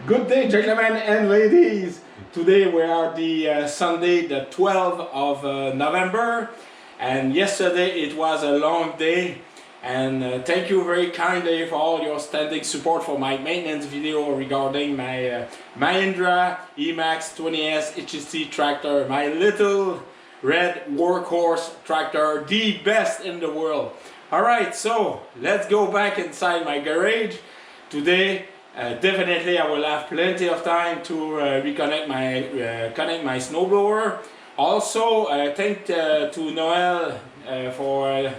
Good day, gentlemen and ladies. Today we are the Sunday, the 12th of November, and yesterday it was a long day. And thank you very kindly for all your standing support for my maintenance video regarding my Mahindra eMax 20s HEC tractor, my little red workhorse tractor, the best in the world. Alright, so let's go back inside my garage. Today definitely I will have plenty of time to reconnect my connect my snowblower. Also, thank to Noel for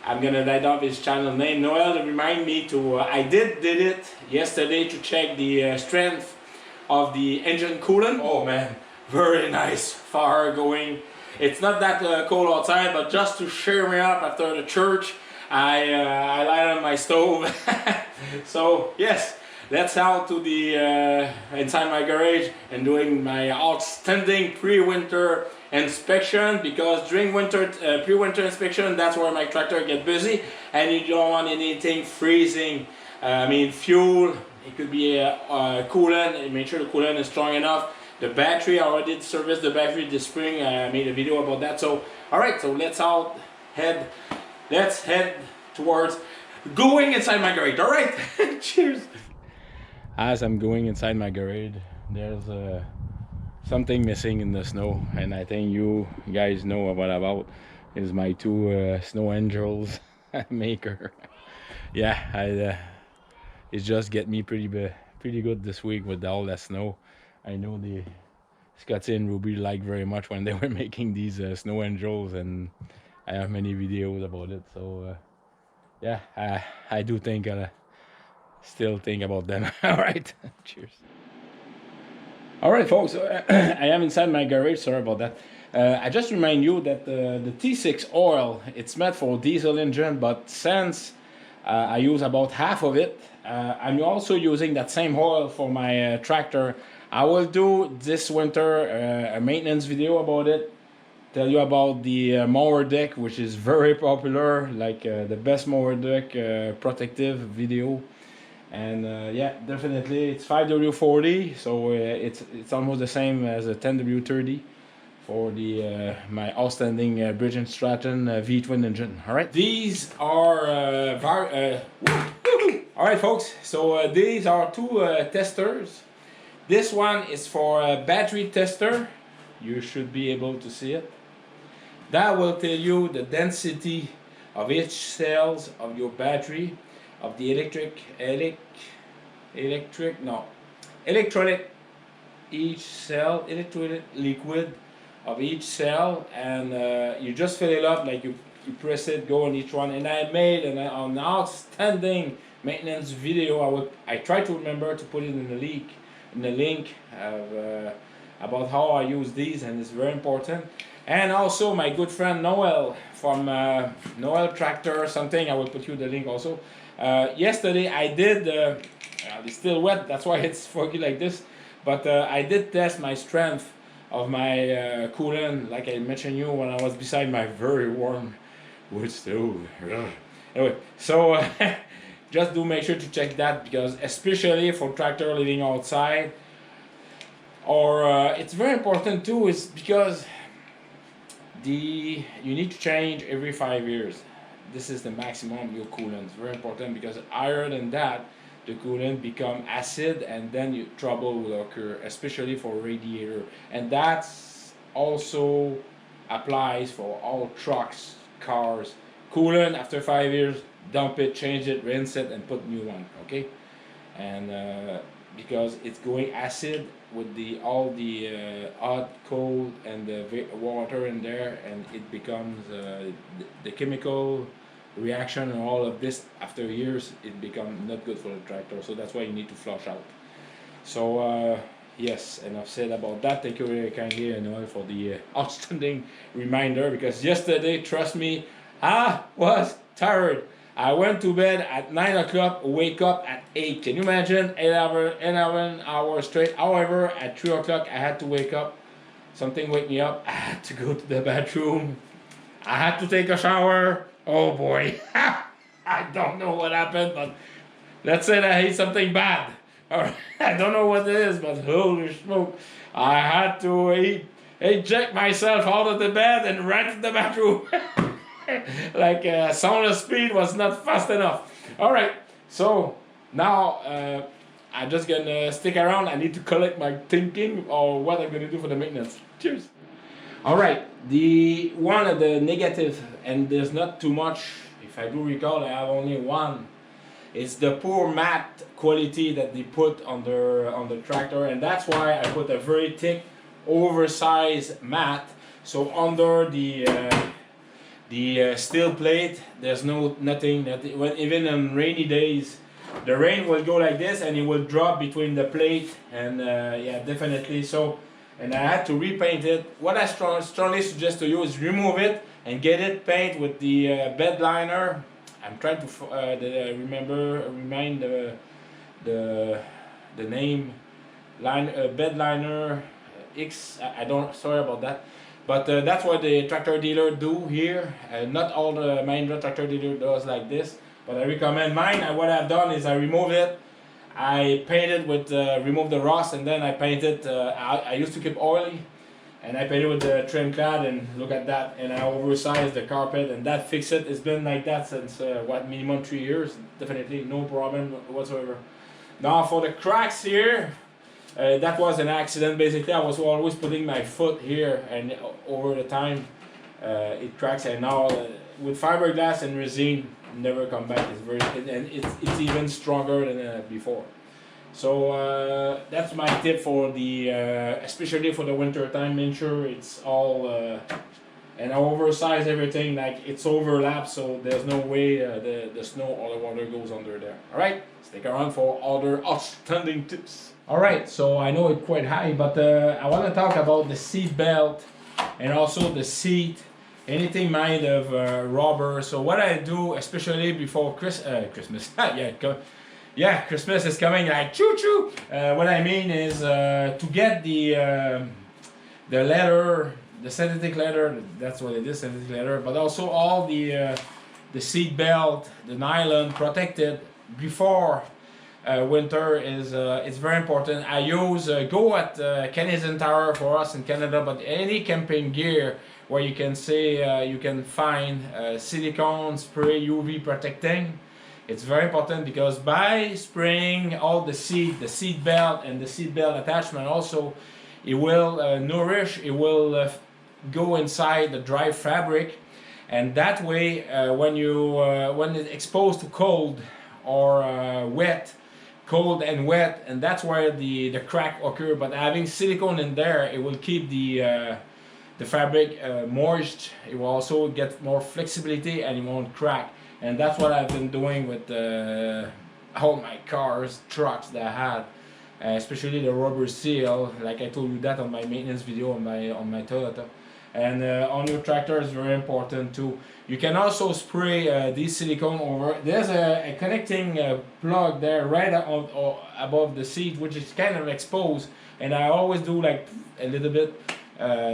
I'm gonna write off his channel name. Noel to remind me to I did it yesterday to check the strength of the engine coolant. Oh man, very nice, far going. It's not that cold outside, but just to cheer me up after the church, I light on my stove. So yes, let's out to the inside my garage and doing my outstanding pre-winter inspection, because during winter pre-winter inspection, that's where my tractor get busy and you don't want anything freezing. I mean fuel, it could be coolant, make sure the coolant is strong enough. The battery, I already serviced the battery this spring. I made a video about that. So alright, so let's head towards going inside my garage. Alright. Cheers. As I'm going inside my garage, there's something missing in the snow, and I think you guys know what about is my two snow angels maker. Yeah, it just get me pretty good this week with all that snow. I know the Scotty and Ruby like very much when they were making these snow angels, and I have many videos about it. So yeah, I do think still think about them. All right, cheers. All right, folks, I am inside my garage. Sorry about that. I just remind you that the T6 oil, it's meant for diesel engine, but since I use about half of it, I'm also using that same oil for my tractor. I will do this winter a maintenance video about it, tell you about the Mower deck, which is very popular, like the best Mower deck protective video. And yeah, definitely it's 5W40, so it's almost the same as a 10W30 for the my outstanding Bridge & Stratton V-twin engine. All right, these are all right, folks. So these are two testers. This one is for a battery tester. You should be able to see it. That will tell you the density of each cells of your battery, of the electrolyte each cell, electrolyte liquid of each cell, and you just fill it up, like you press it, go on each one. And I made an outstanding maintenance video. I try to remember to put it in the link of, about how I use these, and it's very important. And also my good friend Noel from Noel Tractor something, I will put you the link also. Yesterday I did, it's still wet, that's why it's foggy like this, but I did test my strength of my coolant, like I mentioned you when I was beside my very warm wood stove. Anyway, so just do make sure to check that, because especially for tractor living outside, or it's very important too, is because you need to change every 5 years. This is the maximum your coolant. It's very important, because higher than that, the coolant become acid, and then trouble will occur, especially for radiator. And that's also applies for all trucks, cars. Coolant after 5 years, dump it, change it, rinse it, and put new one. Okay, and because it's going acid with all the hot, cold, and the water in there, and it becomes the chemical reaction and all of this after years, it becomes not good for the tractor. So that's why you need to flush out. So yes, enough said about that. Thank you very kindly, Noel, for the outstanding reminder, because yesterday, trust me, I was tired. I went to bed at 9 o'clock, wake up at 8. Can you imagine? 11 hours straight. However, at 3 o'clock, I had to wake up. Something wake me up. I had to go to the bathroom. I had to take a shower. Oh boy. I don't know what happened, but let's say that I ate something bad. I don't know what it is, but holy smoke, I had to eject myself out of the bed and ran to the bathroom. Like sound of speed was not fast enough. All right, so now I'm just gonna stick around. I need to collect my thinking or what I'm gonna do for the maintenance. Cheers. All right, the one of the negative, and there's not too much. If I do recall, I have only one. It's the poor mat quality that they put on the tractor, and that's why I put a very thick, oversized mat. So under the steel plate, there's nothing that even on rainy days, the rain will go like this and it will drop between the plate, and yeah, definitely so. And I had to repaint it. What I strongly suggest to you is remove it and get it painted with the bed liner. I'm trying to remind the name bed liner X. I don't, sorry about that, but that's what the tractor dealer do here. Not all the Mahindra tractor dealer does like this, but I recommend mine. And what I've done is I remove it, I painted with remove the rust, and then I painted. I used to keep oily, and I painted with the trim clad, and look at that. And I oversized the carpet, and that fixed it. It's been like that since what, minimum 3 years. Definitely no problem whatsoever. Now for the cracks here, that was an accident. Basically, I was always putting my foot here, and over the time it cracks. And now with fiberglass and resin, never come back. It's very, and it's even stronger than before. So that's my tip for the especially for the winter time. Make sure it's all and I oversize everything, like it's overlapped, so there's no way the snow or the water goes under there. All right, stick around for other outstanding tips. All right, so I know it's quite high, but I want to talk about the seat belt and also the seat. Anything made of rubber. So what I do, especially before Christmas, yeah, Christmas is coming like choo choo. What I mean is to get the leather, the synthetic leather. That's what it is, synthetic leather. But also all the seat belt, the nylon protected before winter is it's very important. I use go at Canadian Tower for us in Canada, but any camping gear where you can say you can find silicone spray UV protecting. It's very important because by spraying all the seat belt and the seat belt attachment also, it will nourish, it will go inside the dry fabric, and that way when it's exposed to cold or wet, cold and wet, and that's where the crack occur. But having silicone in there, it will keep the fabric moist. It will also get more flexibility and it won't crack. And that's what I've been doing with all my cars, trucks that I had, especially the rubber seal. Like I told you that on my maintenance video on my Toyota. And on your tractor is very important too. You can also spray this silicone over. There's a connecting plug there right above the seat, which is kind of exposed. And I always do like a little bit.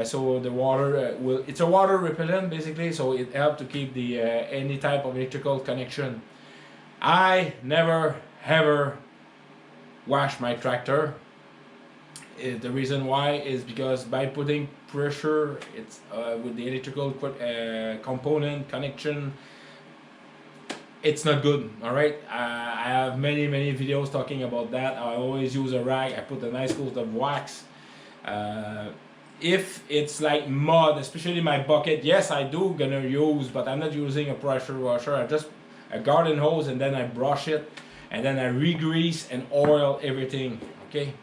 So the water will, it's a water repellent basically, so it helps to keep the any type of electrical connection. I never ever wash my tractor. The reason why is because by putting pressure, it's with the electrical component connection, it's not good. All right, I have many videos talking about that. I always use a rag. I put a nice coat of wax. If it's like mud, especially my bucket, yes, I do gonna use, but I'm not using a pressure washer. I just a garden hose, and then I brush it, and then I re-grease and oil everything. Okay.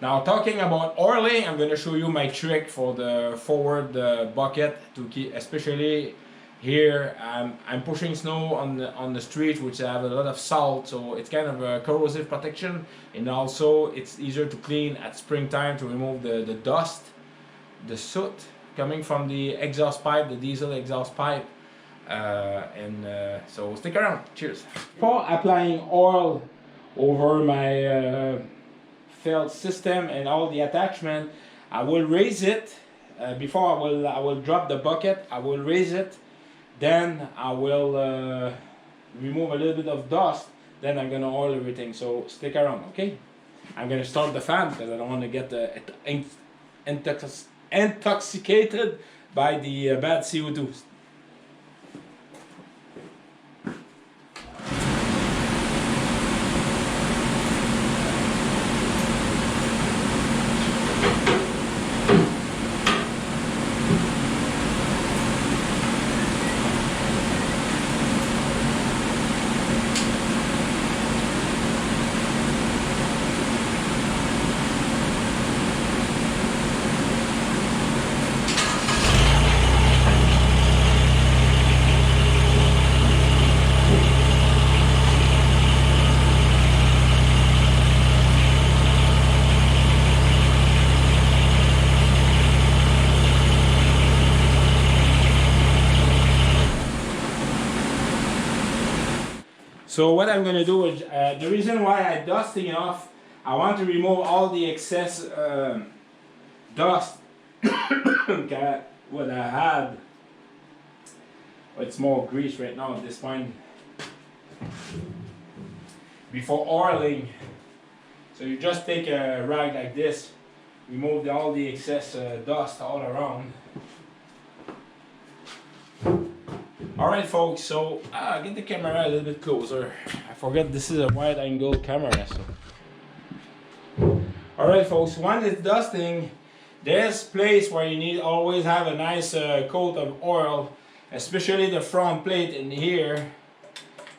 Now talking about oiling, I'm gonna show you my trick for the forward bucket to keep, especially here. I'm pushing snow on the street, which have a lot of salt, so it's kind of a corrosive protection, and also it's easier to clean at springtime to remove the dust, the soot coming from the exhaust pipe, the diesel exhaust pipe, so stick around. Cheers. Before applying oil over my felt system and all the attachment, I will raise it before I will drop the bucket. I will raise it, then I will remove a little bit of dust. then I'm gonna oil everything. So stick around, okay? I'm gonna start the fan because I don't want to get intoxicated by the bad CO2. So what I'm going to do is, the reason why I'm dusting off, I want to remove all the excess dust what I had. It's more grease right now at this point. Before oiling, so you just take a rag like this, remove all the excess dust all around. Alright folks, so get the camera a little bit closer. I forget this is a wide angle camera. So. Alright folks, when it's dusting, there's place where you need always have a nice coat of oil, especially the front plate in here.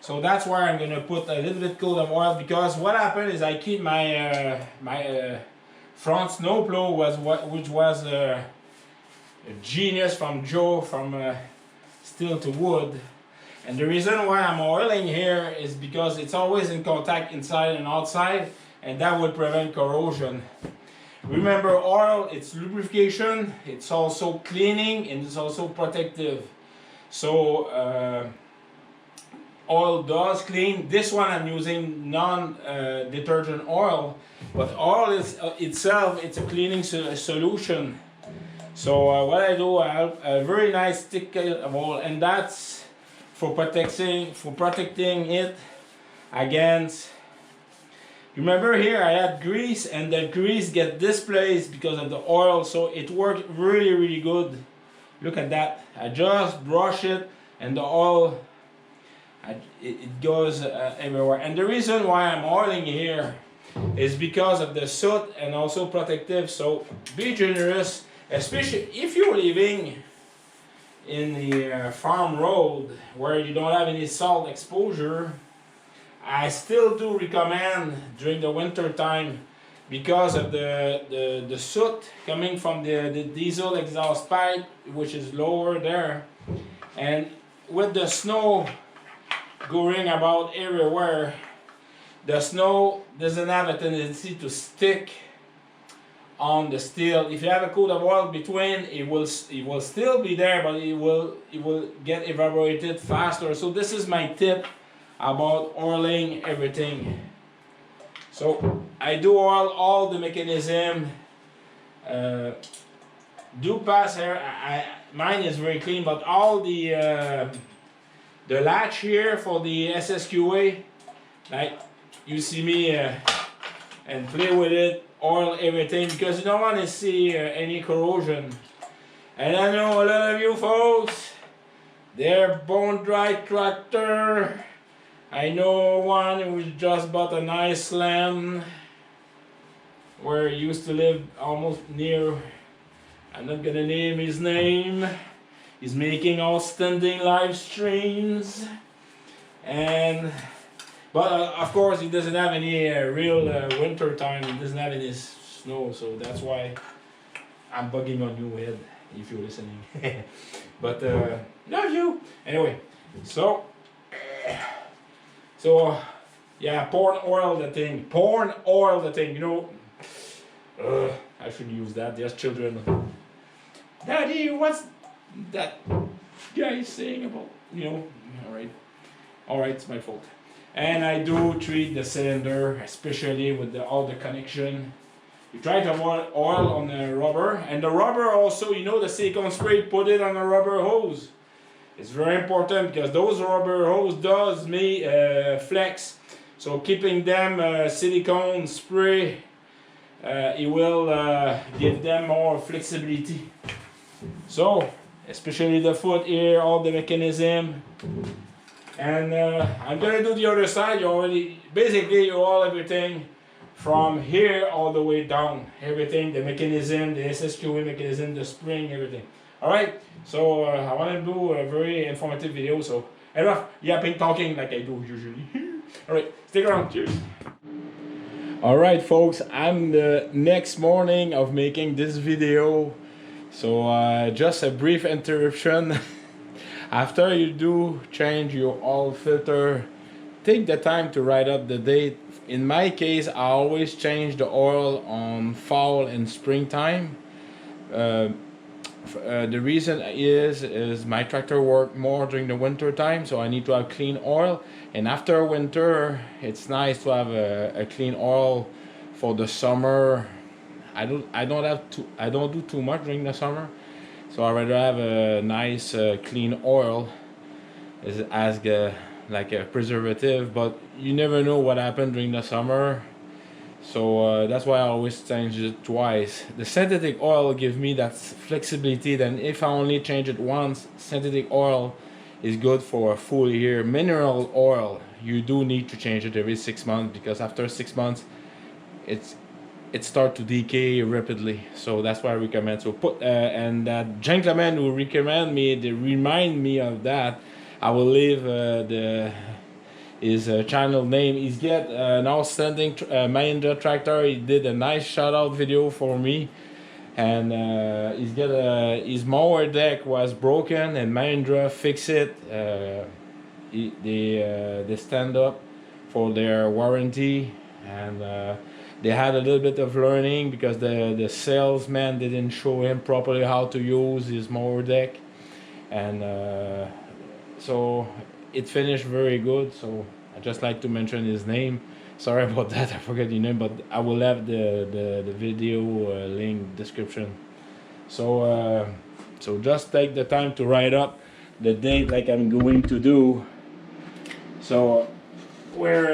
So that's where I'm gonna put a little bit coat of oil, because what happened is I keep my front snowblower which was a genius from Joe from steel to wood, and the reason why I'm oiling here is because it's always in contact inside and outside, and that would prevent corrosion. Remember, oil, it's lubrication, it's also cleaning, and it's also protective. So oil does clean. This one I'm using non-detergent oil, but oil is itself, it's a cleaning solution. So what I do, I have a very nice thick of oil, and that's for protecting it against. Remember here I had grease, and the grease get displaced because of the oil, so it worked really good. Look at that. I just brush it, and the oil it goes everywhere. And the reason why I'm oiling here is because of the soot and also protective. So be generous. Especially if you're living in the farm road where you don't have any salt exposure, I still do recommend during the winter time, because of the soot coming from the diesel exhaust pipe, which is lower there, and with the snow going about everywhere, the snow doesn't have a tendency to stick on the steel. If you have a coat of oil between, it will still be there, but it will get evaporated faster. So this is my tip about oiling everything. So I do oil all the mechanism. Do pass here. Mine is very clean, but all the latch here for the SSQA, like you see me and play with it. Oil everything, because you don't want to see any corrosion. And I know a lot of you folks, they're bone dry tractor. I know one who just bought a nice land where he used to live almost near. I'm not gonna name his name. He's making outstanding live streams, but of course he doesn't have any real winter time. He doesn't have any snow, so that's why I'm bugging on you, Ed, if you're listening. But love you anyway. So yeah, pour oil the thing. You know, I shouldn't use that. There's children. Daddy, what's that guy saying about, you know? All right, it's my fault. And I do treat the cylinder, especially with all the connection. You try to avoid oil on the rubber, and the rubber also, you know, the silicone spray, put it on the rubber hose. It's very important, because those rubber hose does flex. So keeping them silicone spray, it will give them more flexibility. So especially the foot here, all the mechanism. And I'm gonna do the other side. You already basically all everything from here all the way down. Everything, the mechanism, the SSQA mechanism, the spring, everything. Alright, so I want to do a very informative video. So enough yapping, talking like I do usually. Alright, stick around. Cheers. Alright folks, I'm the next morning of making this video. So just a brief interruption. After you do change your oil filter, take the time to write up the date. In my case, I always change the oil on fall and springtime. The reason is my tractor work more during the winter time, so I need to have clean oil. And after winter, it's nice to have a clean oil for the summer. I don't do too much during the summer. So I rather have a nice clean oil as like a preservative, but you never know what happened during the summer. So that's why I always change it twice. The synthetic oil gives me that flexibility. Then if I only change it once, synthetic oil is good for a full year. Mineral oil, you do need to change it every 6 months, because after 6 months, it starts to decay rapidly. So that's why I recommend. So and that gentleman who recommend me, they remind me of that. I will leave his channel name. He's got an outstanding Mahindra tractor. He did a nice shout out video for me, and he's got his mower deck was broken and Mahindra fixed it. They stand up for their warranty, and they had a little bit of learning because the salesman didn't show him properly how to use his mower deck, and so it finished very good. So I just like to mention his name. Sorry about that, I forgot your name, but I will have the video link description. So so just take the time to write up the date like I'm going to do. So we're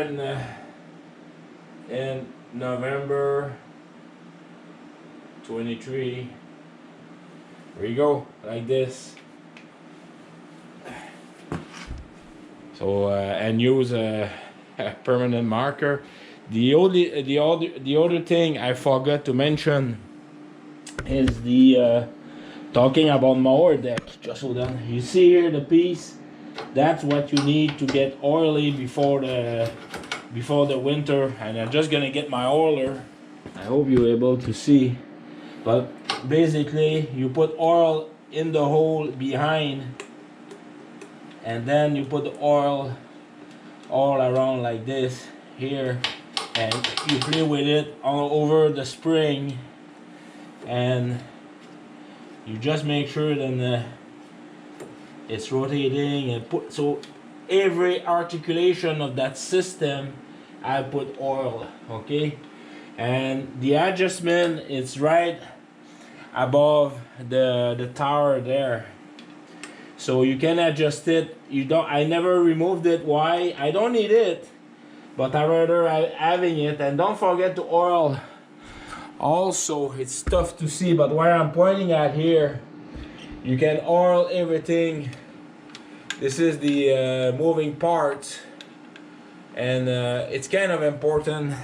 in November 23. Here we go, like this. So and use a permanent marker. The other thing I forgot to mention is the talking about mower deck. Just hold on. You see here the piece. That's what you need to get oily before the winter. And I'm just gonna get my oiler. I hope you're able to see. But basically, you put oil in the hole behind, and then you put the oil all around like this here, and you play with it all over the spring, and you just make sure that it's rotating, and so every articulation of that system I put oil. Okay, and the adjustment is right above the tower there. So you can adjust it. I never removed it. Why? I don't need it, but I rather having it. And don't forget to oil. Also, it's tough to see, but where I'm pointing at here, you can oil everything. This is the moving part, and it's kind of important.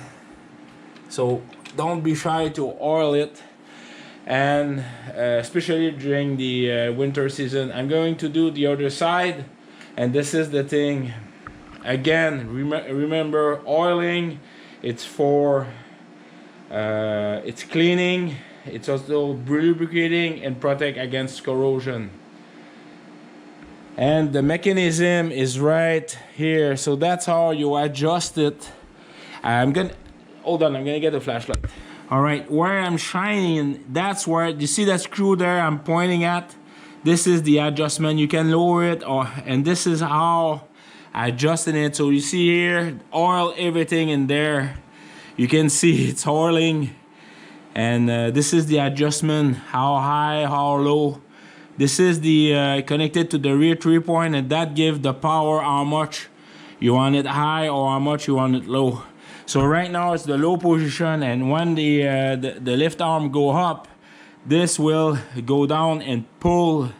So don't be shy to oil it. And especially during the winter season. I'm going to do the other side, and this is the thing again. Remember, oiling, it's for it's cleaning, it's also lubricating and protect against corrosion. And the mechanism is right here, so that's how you adjust it. I'm gonna get a flashlight. Alright, where I'm shining, that's where, you see that screw there I'm pointing at? This is the adjustment. You can lower it, and this is how I adjusted it. So you see here, oil everything in there. You can see it's oiling. And this is the adjustment, how high, how low. This is the connected to the rear 3-point, and that gives the power, how much you want it high or how much you want it low. So right now it's the low position, and when the lift arm go up, this will go down and pull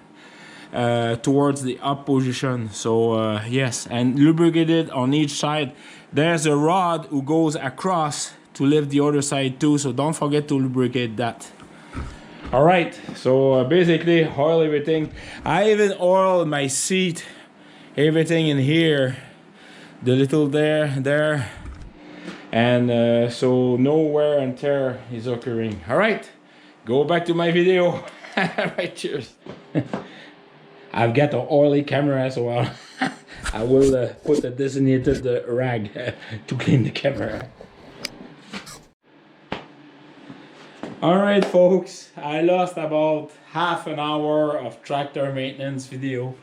towards the up position. So yes, and lubricated on each side. There's a rod who goes across to lift the other side too, so don't forget to lubricate that. All right, so basically oil everything. I even oil my seat, everything in here, the little there, and so no wear and tear is occurring. All right, go back to my video. Right, cheers. I've got an oily camera, so I will put a designated rag to clean the camera. Alright folks, I lost about half an hour of tractor maintenance video.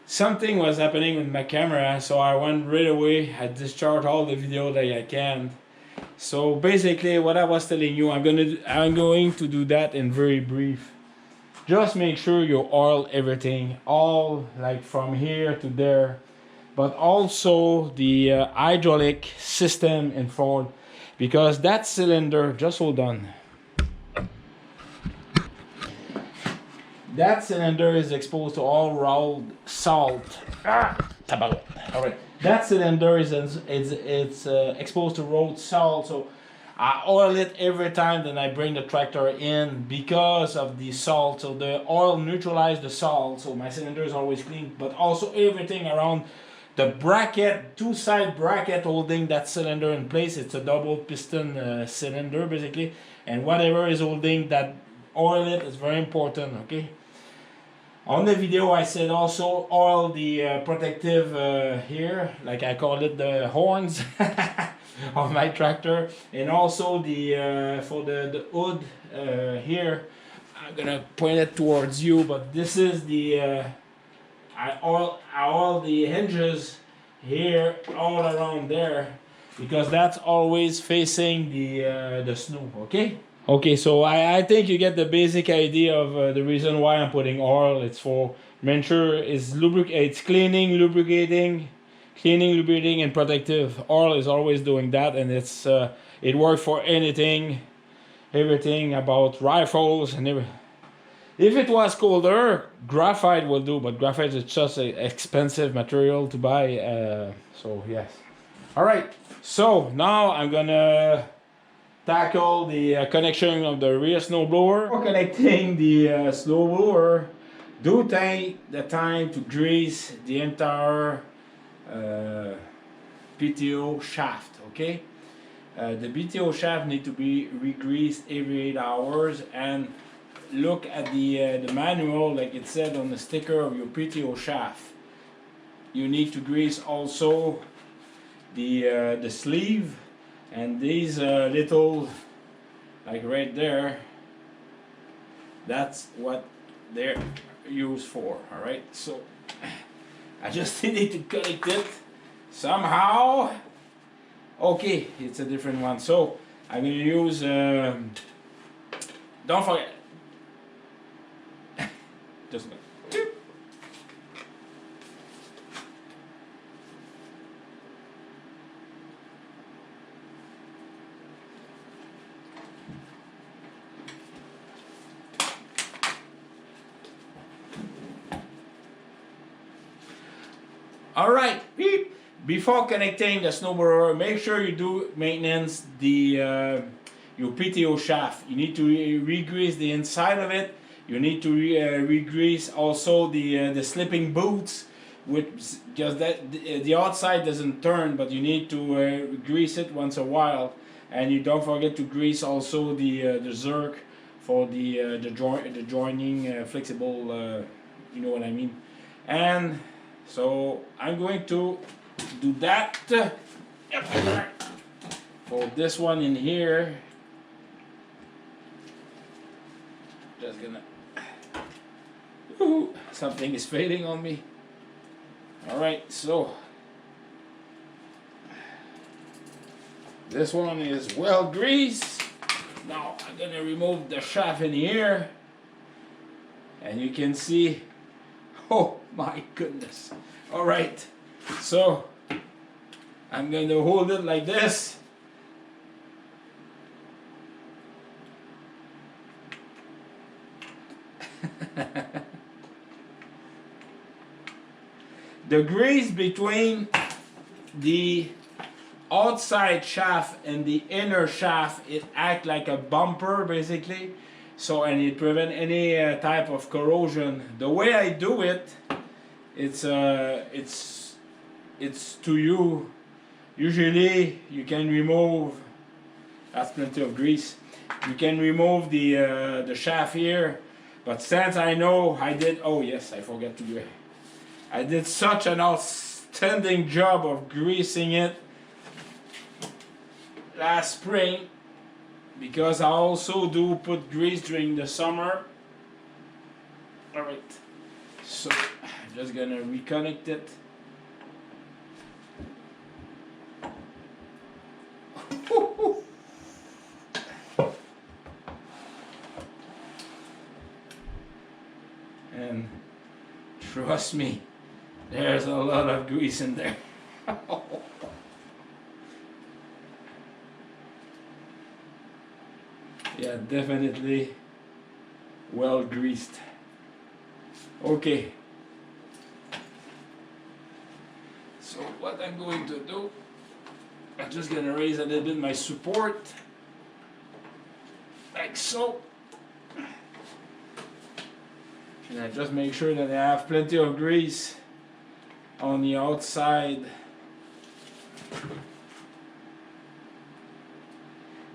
Something was happening with my camera, so I went right away. I discharged all the video that I can. So basically what I was telling you, I'm going to do that in very brief. Just make sure you oil everything, all like from here to there, but also the hydraulic system in front, because that cylinder, just hold on. That cylinder is exposed to all road salt. Alright. That cylinder is exposed to road salt, so I oil it every time then I bring the tractor in because of the salt. So the oil neutralizes the salt, so my cylinder is always clean. But also everything around the bracket, two-side bracket holding that cylinder in place. It's a double piston cylinder basically, and whatever is holding that, oil it is very important. Okay. On the video I said also oil the protective here, like I call it the horns of my tractor, and also the for the hood here. I'm gonna point it towards you, but this is the I oil the hinges here all around there, because that's always facing the snow. Okay, so I think you get the basic idea of the reason why I'm putting oil. It's for make sure it's cleaning, lubricating, and protective. Oil is always doing that, and it works for everything about rifles and everything. If it was colder, graphite will do, but graphite is just an expensive material to buy. So yes. All right. So now I'm gonna tackle the connection of the rear snowblower. For connecting the snowblower, do take the time to grease the entire PTO shaft. Okay, the PTO shaft need to be re-greased every 8 hours, and look at the manual, like it said on the sticker of your PTO shaft. You need to grease also the sleeve. And these little, like right there, that's what they're used for. All right, so I just need to connect it somehow. Okay, it's a different one. So I'm gonna use. Don't forget. Just. All right, before connecting the snowblower, make sure you do maintenance your PTO shaft. You need to re-grease the inside of it. You need to re-grease also the slipping boots, because the outside doesn't turn, but you need to grease it once a while. And you don't forget to grease also the zerk for the joining flexible. You know what I mean. And so I'm going to do that for this one in here. Just gonna. Ooh, something is fading on me. All right, so this one is well greased. Now I'm gonna remove the shaft in here, and you can see. Oh my goodness. All right, so I'm going to hold it like this. The grease between the outside shaft and the inner shaft, it acts like a bumper basically, so, and it prevent any type of corrosion. The way I do it, it's to you. Usually you can remove, that's plenty of grease, you can remove the shaft here, but since I know I did, oh yes, I forgot to do it, I did such an outstanding job of greasing it last spring, because I also do put grease during the summer. Alright, so I'm just gonna reconnect it. And trust me, there's a lot of grease in there. Yeah, definitely well greased. Okay. So what I'm going to do, I'm just gonna raise a little bit my support, like so. And I just make sure that I have plenty of grease on the outside.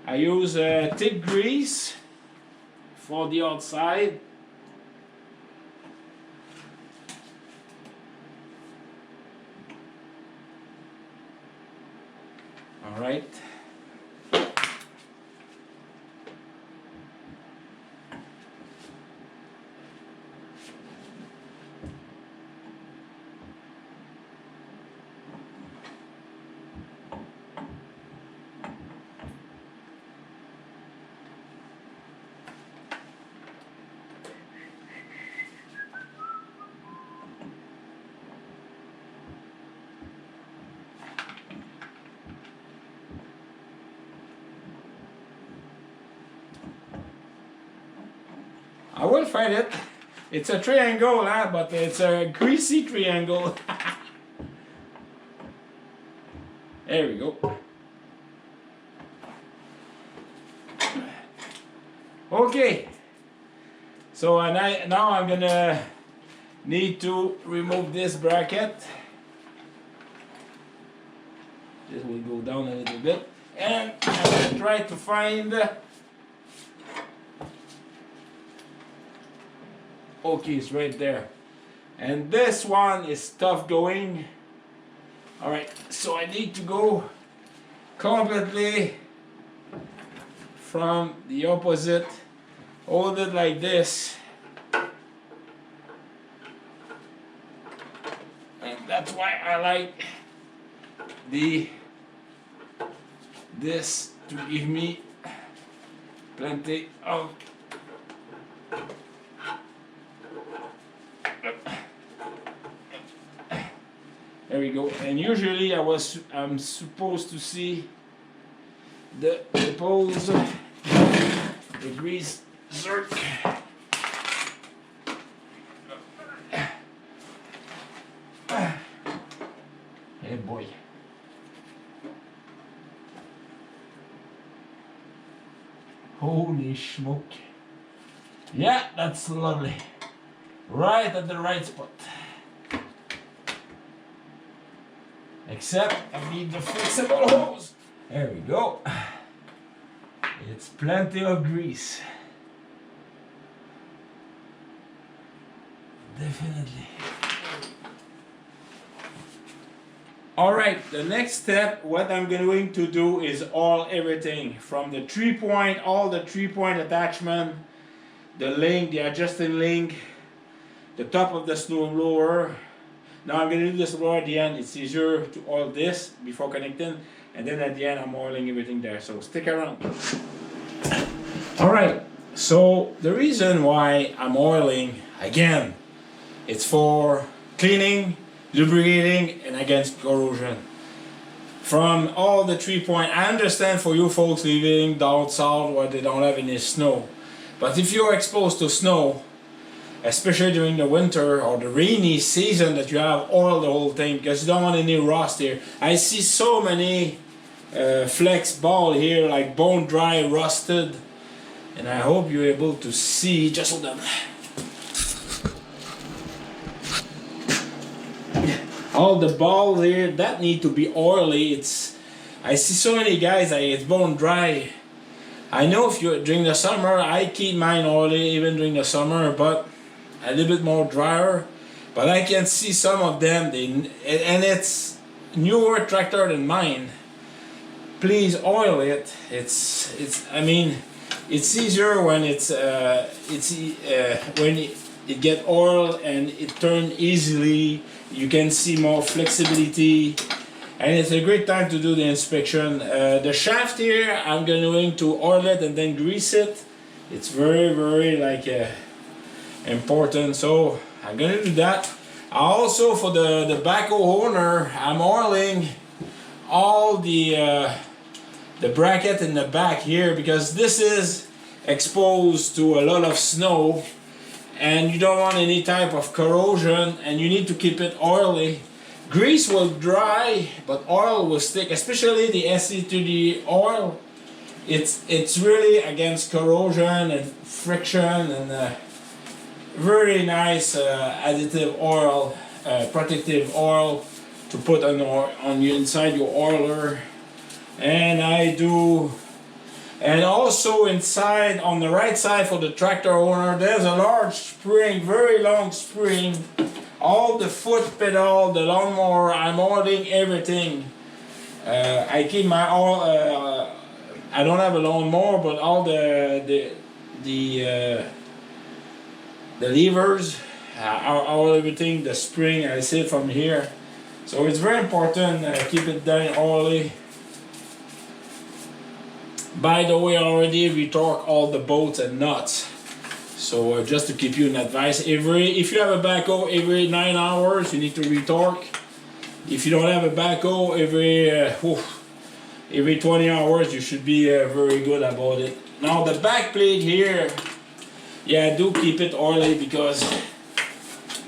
I use thick grease for the outside. All right. I will find it. It's a triangle, huh? But it's a greasy triangle. There we go. Okay. So now I'm gonna need to remove this bracket. This will go down a little bit, and I'm gonna try to find. Okay, it's right there. And this one is tough going. Alright, so I need to go completely from the opposite. Hold it like this. And that's why I like this to give me plenty of there we go. And usually I'm supposed to see the poles, the grease zerk. Hey boy. Holy smoke. Yeah, that's lovely. Right at the right spot. Except I need the flexible hose. There we go. It's plenty of grease. Definitely. Alright, the next step, what I'm going to do is oil everything from the 3-point, all the 3-point attachment, the link, the adjusting link, the top of the snowblower. Now I'm going to do this blower at the end. It's easier to oil this before connecting, and then at the end I'm oiling everything there, so stick around. Alright, so the reason why I'm oiling, again, it's for cleaning, lubricating, and against corrosion. from all the 3 point. I understand for you folks living down south where they don't have any snow, but if you're exposed to snow, especially during the winter or the rainy season, that you have oil the whole thing because you don't want any rust here. I see so many flex ball here, like bone dry, rusted, and I hope you're able to see. Just hold on. All the balls here that need to be oily. I see so many guys like it's bone dry. I know if you're during the summer, I keep mine oily even during the summer, but a little bit more drier. But I can see some of them, and it's newer tractor than mine. Please oil it. I mean, it's easier when when it get oil and it turn easily. You can see more flexibility, and it's a great time to do the inspection. The shaft here, I'm going to oil it and then grease it. It's very, very like important, so I'm gonna do that. Also, for the backhoe owner, I'm oiling all the bracket in the back here because this is exposed to a lot of snow, and you don't want any type of corrosion, and you need to keep it oily. Grease will dry, but oil will stick, especially the SE30 oil. It's really against corrosion and friction, and very nice additive oil, protective oil to put on you inside your oiler. And I do. And also inside, on the right side for the tractor owner, there's a large spring, very long spring. All the foot pedal, the lawnmower, I'm oiling everything. I keep my oil. I don't have a lawnmower, but all the levers, all everything, the spring, I see it from here. So it's very important. Keep it down oily. By the way, I already retorque all the bolts and nuts. So just to keep you in advice, if you have a backhoe, every 9 hours you need to retorque. If you don't have a backhoe, every 20 hours you should be very good about it. Now the back plate here, yeah, do keep it oily because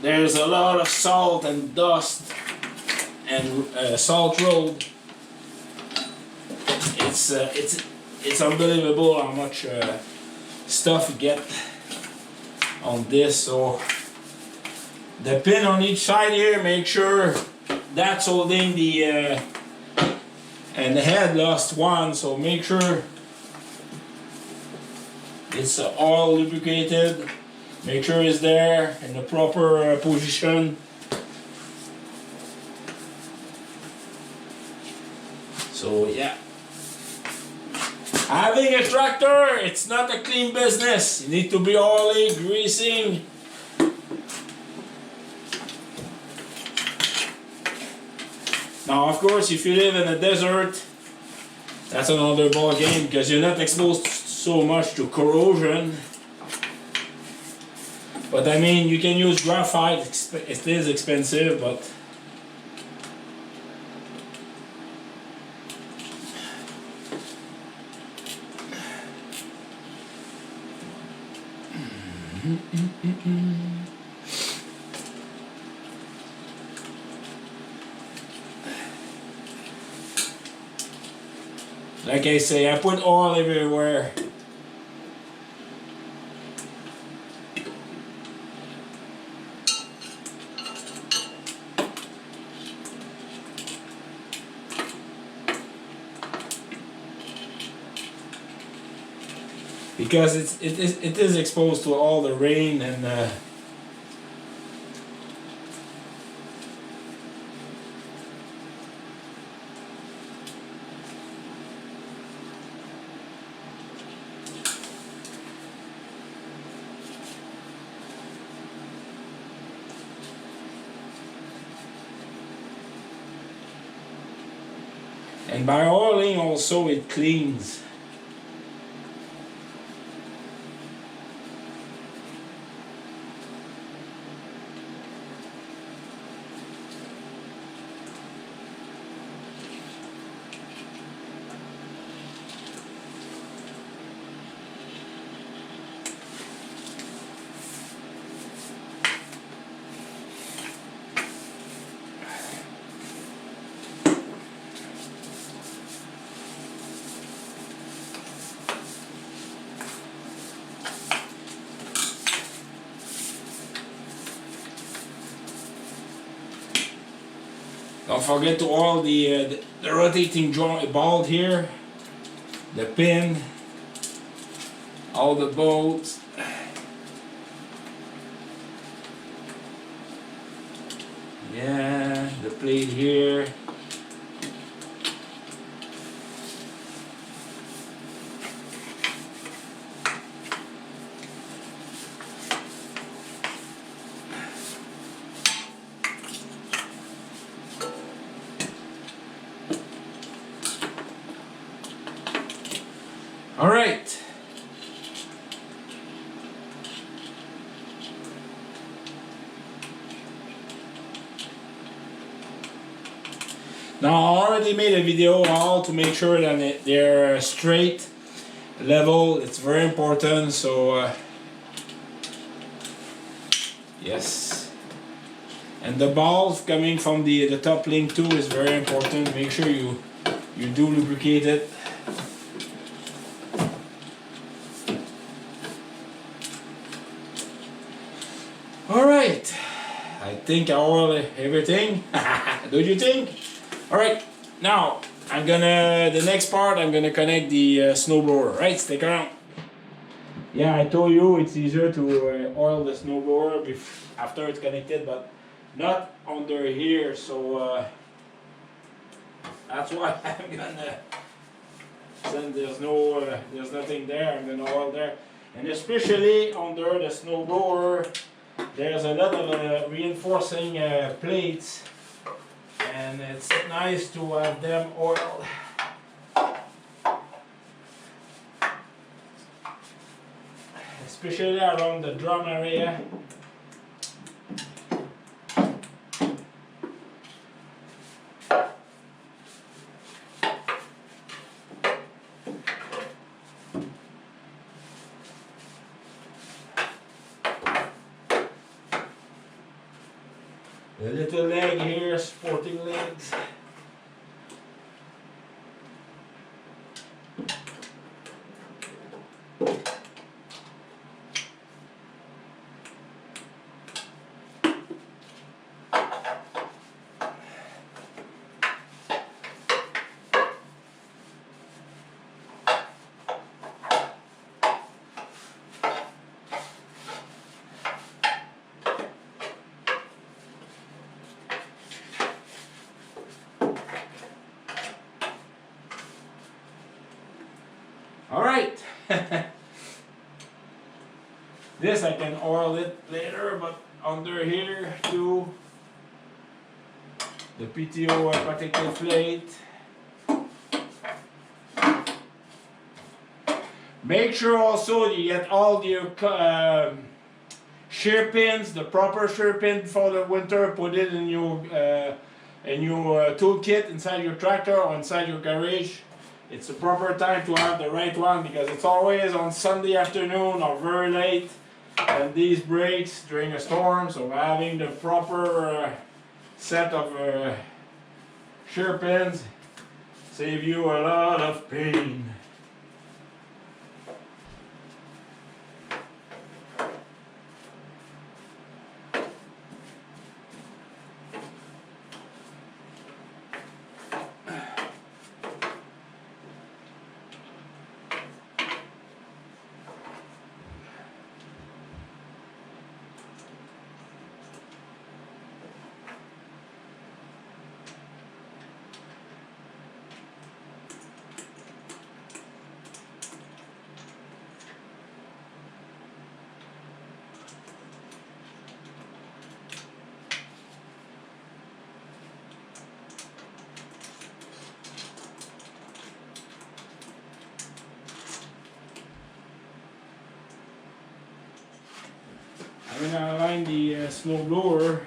there's a lot of salt and dust and salt road. It's unbelievable how much stuff you get on this. So the pin on each side here, make sure that's holding the and the head lost one, so make sure it's all lubricated. Make sure it's there in the proper position. So yeah. Having a tractor, it's not a clean business. You need to be oily, greasing. Now, of course, if you live in a desert, that's another ball game because you're not exposed so much to corrosion. But I mean, you can use graphite. It is expensive, but like I say, I put oil everywhere. Because it is exposed to all the rain and by oiling also it cleans. Don't forget to oil the rotating joint ball here, the pin, all the bolts. Yeah, the plate here. All right. Now I already made a video all to make sure that they're straight, level. It's very important. So yes, and the balls coming from the top link too is very important. Make sure you do lubricate it. All right, I think I oiled everything. Don't you think? All right, now the next part I'm gonna connect the snowblower. Right, stick around. Yeah, I told you it's easier to oil the snowblower after it's connected, but not under here. So that's why I'm gonna. Since there's nothing there, I'm gonna oil there, and especially under the snowblower, there's a lot of reinforcing plates. And it's nice to have them oiled. Especially around the drum area. The little leg here, sporting legs. All right. This I can oil it later, but under here too, the PTO protective plate. Make sure also you get all your shear pins, the proper shear pin for the winter. Put it in your toolkit inside your tractor or inside your garage. It's the proper time to have the right one because it's always on Sunday afternoon or very late, and these breaks during a storm. So having the proper set of shear pins save you a lot of pain. I'm gonna align the snowblower.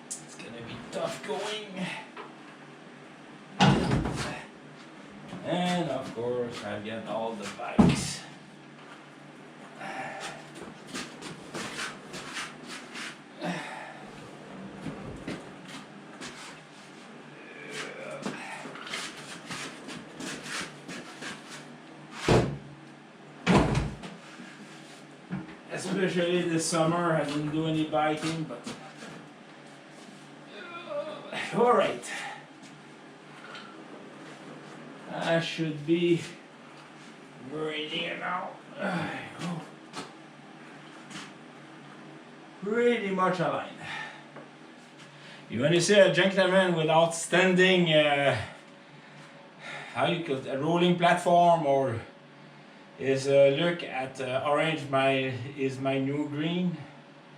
It's gonna be tough going. And of course I've got all the bags. especially this summer. I didn't do any biking, but all right. I should be very near now. Pretty much aligned. You want to see a gentleman with outstanding, how you call it, a rolling platform, or is look at orange is my new green.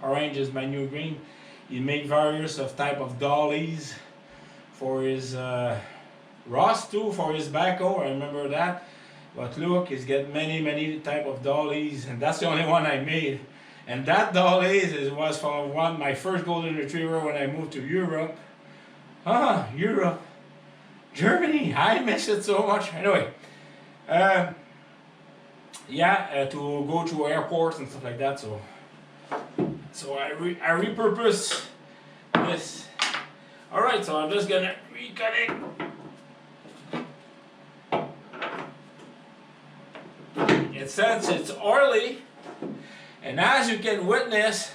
Orange is my new green. He made various of type of dollies for his Ross too, for his backhoe. I remember that. But look, he's got many type of dollies, and that's the only one I made. And that dollies was from my first golden retriever when I moved to Europe. Europe, Germany. I miss it so much. Anyway, to go to airports and stuff like that. So I repurpose this. All right, so I'm just gonna reconnect. It says it's oily. And as you can witness,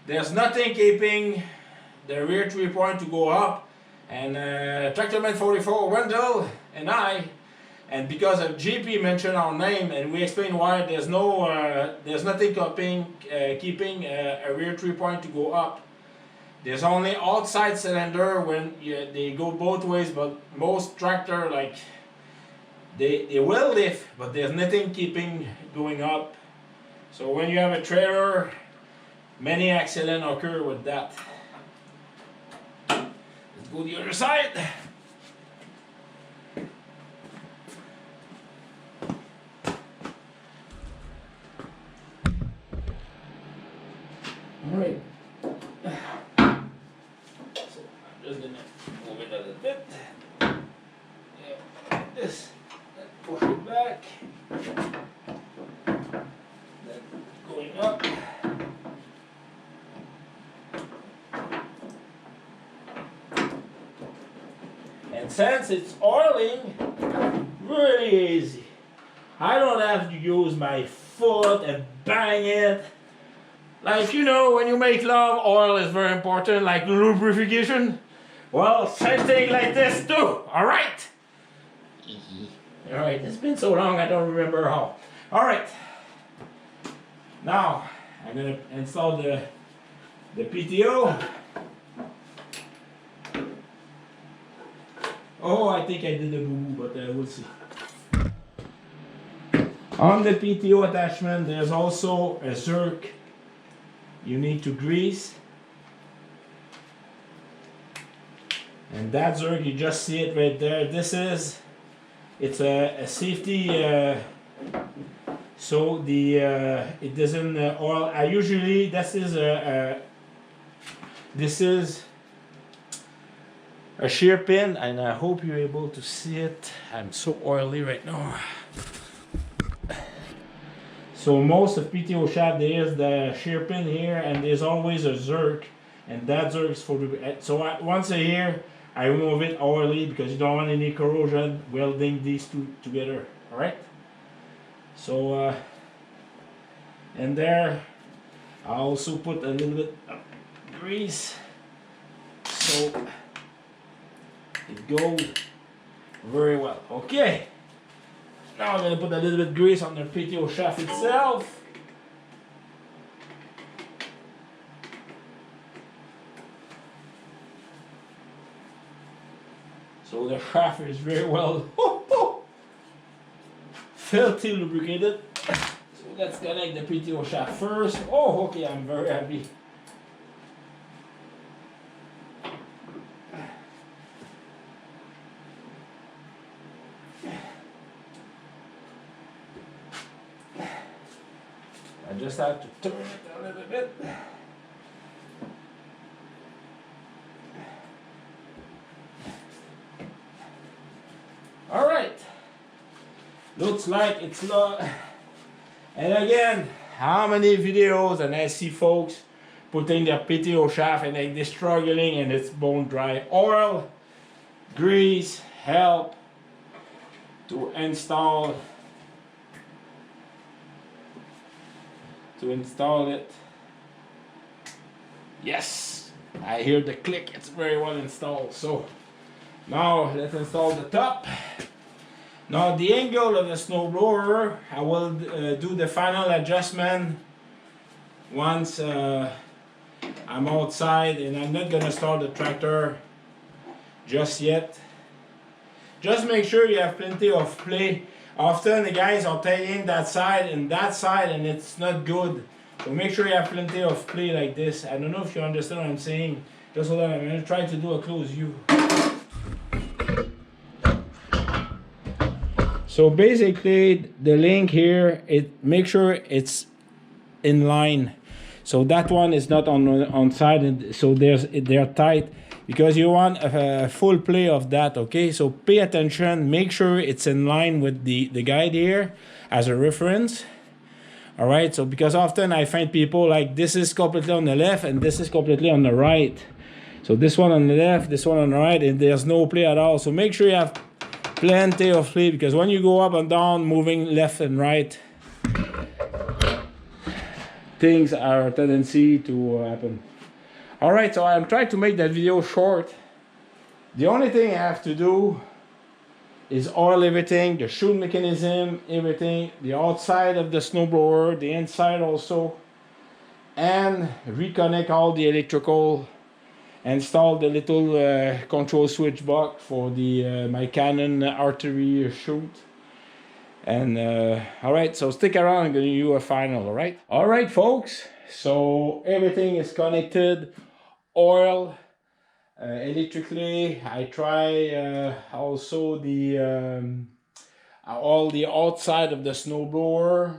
there's nothing keeping the rear 3-point to go up. And Tractorman 44, Wendell, and I, and because of GP mentioned our name, and we explained why there's nothing keeping a rear 3-point to go up. There's only outside cylinder when they go both ways, but most tractor they will lift, but there's nothing keeping going up. So when you have a trailer, many accidents occur with that. Let's go the other side. All right. So I'm just gonna move it a little bit. Yeah, like this. Then push it back. Going up. And since it's oiling, really easy. I don't have to use my foot and bang it. Like, you know, when you make love, oil is very important, like lubrication. Well, same thing like this too, alright? Alright, it's been so long I don't remember how. Alright. Now, I'm going to install the PTO. Oh, I think I did a boo-boo, but we'll see. On the PTO attachment, there's also a zerk you need to grease. And that zerk, you just see it right there. It's a safety, so it doesn't oil. This is a shear pin, and I hope you're able to see it. I'm so oily right now. So most of PTO shaft, there's the shear pin here, and there's always a zerk, and that zerk is for the. So once a year, I remove it oily because you don't want any corrosion welding these two together. All right. So and there, I also put a little bit of grease, so it goes very well. Okay. Now I'm going to put a little bit of grease on the PTO shaft itself. So the shaft is very well filthy lubricated. So let's connect the PTO shaft first. Oh, okay, I'm very happy. I just have to turn it a little bit. All right. Looks like it's not. And again, how many videos and I see folks putting their PTO shaft and they're struggling and it's bone dry. Oil, grease, help to install to install it. Yes, I hear the click. It's very well installed. So now let's install the top. Now the angle of the snowblower, I will do the final adjustment once I'm outside, and I'm not gonna start the tractor just yet. Just make sure you have plenty of play. Often the guys are taking that side and it's not good. So make sure you have plenty of play like this. I don't know if you understand what I'm saying. Just hold on, I'm gonna try to do a close view. So basically the link here, make sure it's in line. So that one is not on side, so they're tight, because you want a full play of that, okay? So pay attention, make sure it's in line with the guide here as a reference. All right, so because often I find people like this is completely on the left and this is completely on the right. So this one on the left, this one on the right, and there's no play at all. So make sure you have plenty of play, because when you go up and down, moving left and right, things are a tendency to happen. All right, so I'm trying to make that video short. The only thing I have to do is oil everything, the shoe mechanism, everything, the outside of the snowblower, the inside also, and reconnect all the electrical, install the little control switch box for the my Canon artery chute. And all right, so stick around, I'm gonna do a final. All right folks, so everything is connected, oil, electrically. I try also the all the outside of the snowblower,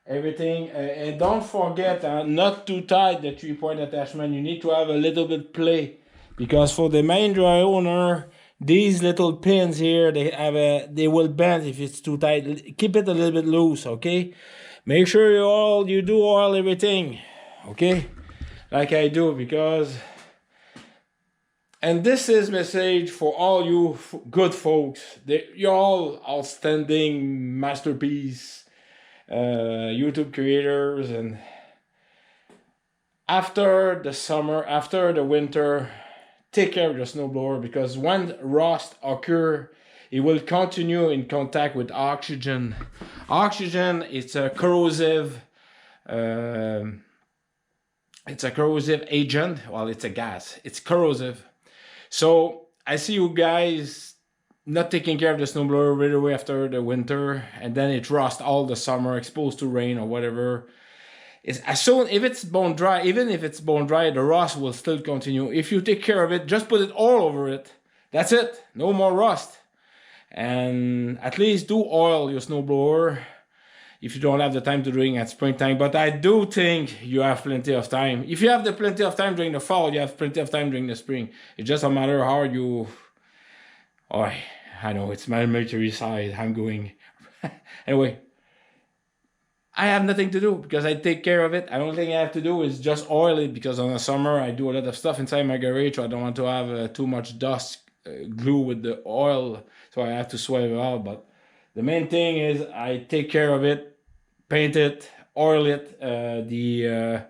everything, and don't forget not too tight the 3-point attachment. You need to have a little bit play, because for the Mahindra owner, these little pins here, they will bend if it's too tight. Keep it a little bit loose, okay? Make sure you do oil everything, okay? Like I do, because, and this is message for all you good folks. You're all outstanding masterpiece YouTube creators, and after the summer, after the winter, take care of your snowblower, because when rust occurs, it will continue in contact with oxygen. Oxygen is a corrosive agent. Well, it's a gas. It's corrosive. So I see you guys not taking care of the snowblower right away after the winter, and then it rusts all the summer, exposed to rain or whatever. It's as soon if it's bone dry, even if it's bone dry, the rust will still continue. If you take care of it, just put it all over it. That's it. No more rust. And at least do oil your snowblower if you don't have the time to do it at springtime. But I do think you have plenty of time. If you have the plenty of time during the fall, you have plenty of time during the spring. It's just a matter how you. Oh, I know it's my military side. I'm going anyway. I have nothing to do because I take care of it. The only thing I have to do is just oil it, because on the summer I do a lot of stuff inside my garage, so I don't want to have too much dust glue with the oil, so I have to swipe it out. But the main thing is I take care of it, paint it, oil it, the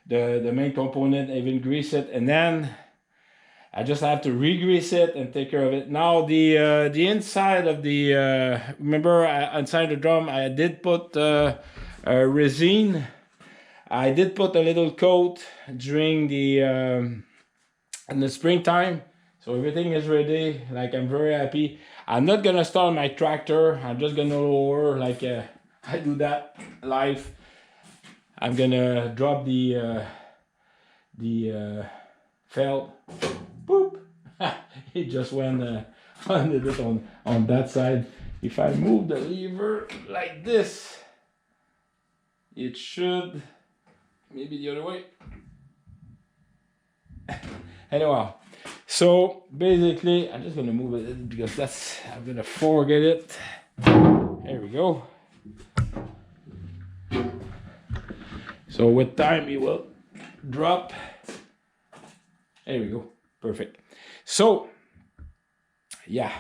main component, even grease it, and then I just have to re-grease it and take care of it. Now the inside of the remember inside the drum I did put resin. I did put a little coat during the in the springtime, so everything is ready. Like, I'm very happy. I'm not gonna start my tractor. I'm just gonna lower, like I do that live. I'm gonna drop the felt. Boop! It just went under it on that side. If I move the lever like this, it should, maybe the other way. Anyhow, so basically I'm just gonna move it because I'm gonna forget it. There we go. So with time it will drop. There we go. Perfect. So yeah,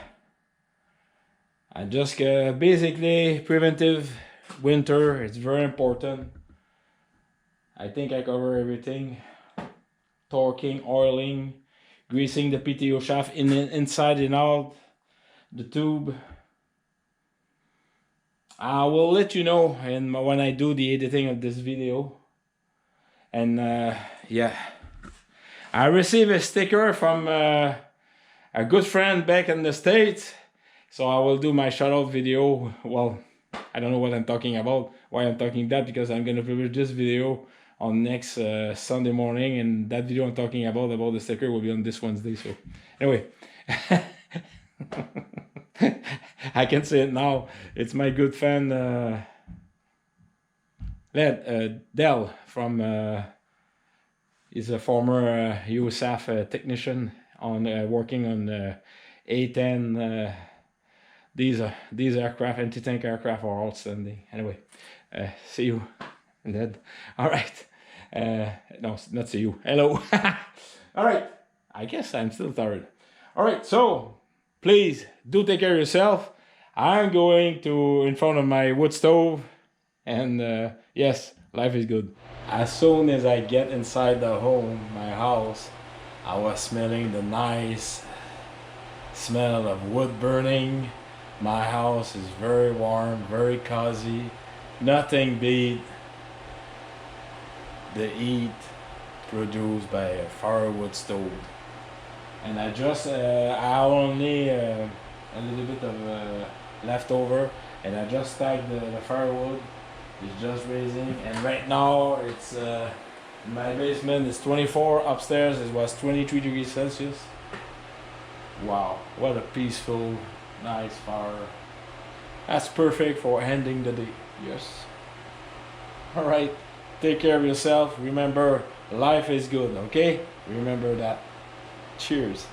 I just basically preventive winter, it's very important. I think I cover everything. Torquing, oiling, greasing the PTO shaft inside and out the tube. I will let you know when I do the editing of this video. And yeah, I received a sticker from a good friend back in the States, so I will do my shout out video. Well, I don't know what I'm talking about, why I'm talking that, because I'm gonna publish this video on next Sunday morning, and that video I'm talking about the sticker will be on this Wednesday. So anyway, I can say it now. It's my good friend Del from. He's a former USAF technician on working on A-10. These aircraft, anti-tank aircraft, are outstanding. Anyway, see you, Ned. All right. No, not see you. Hello. All right. I guess I'm still tired. All right. So please do take care of yourself. I'm going to in front of my wood stove, and yes, life is good. As soon as I get inside the home, my house, I was smelling the nice smell of wood burning. My house is very warm, very cozy. Nothing beat the heat produced by a firewood stove. And I just, I only a little bit of leftover, and I just stacked the firewood. It's just raising, and right now it's my basement is 24, upstairs it was 23 degrees Celsius. Wow, what a peaceful, nice fire. That's perfect for ending the day. Yes. All right, take care of yourself. Remember, life is good, okay? Remember that. Cheers.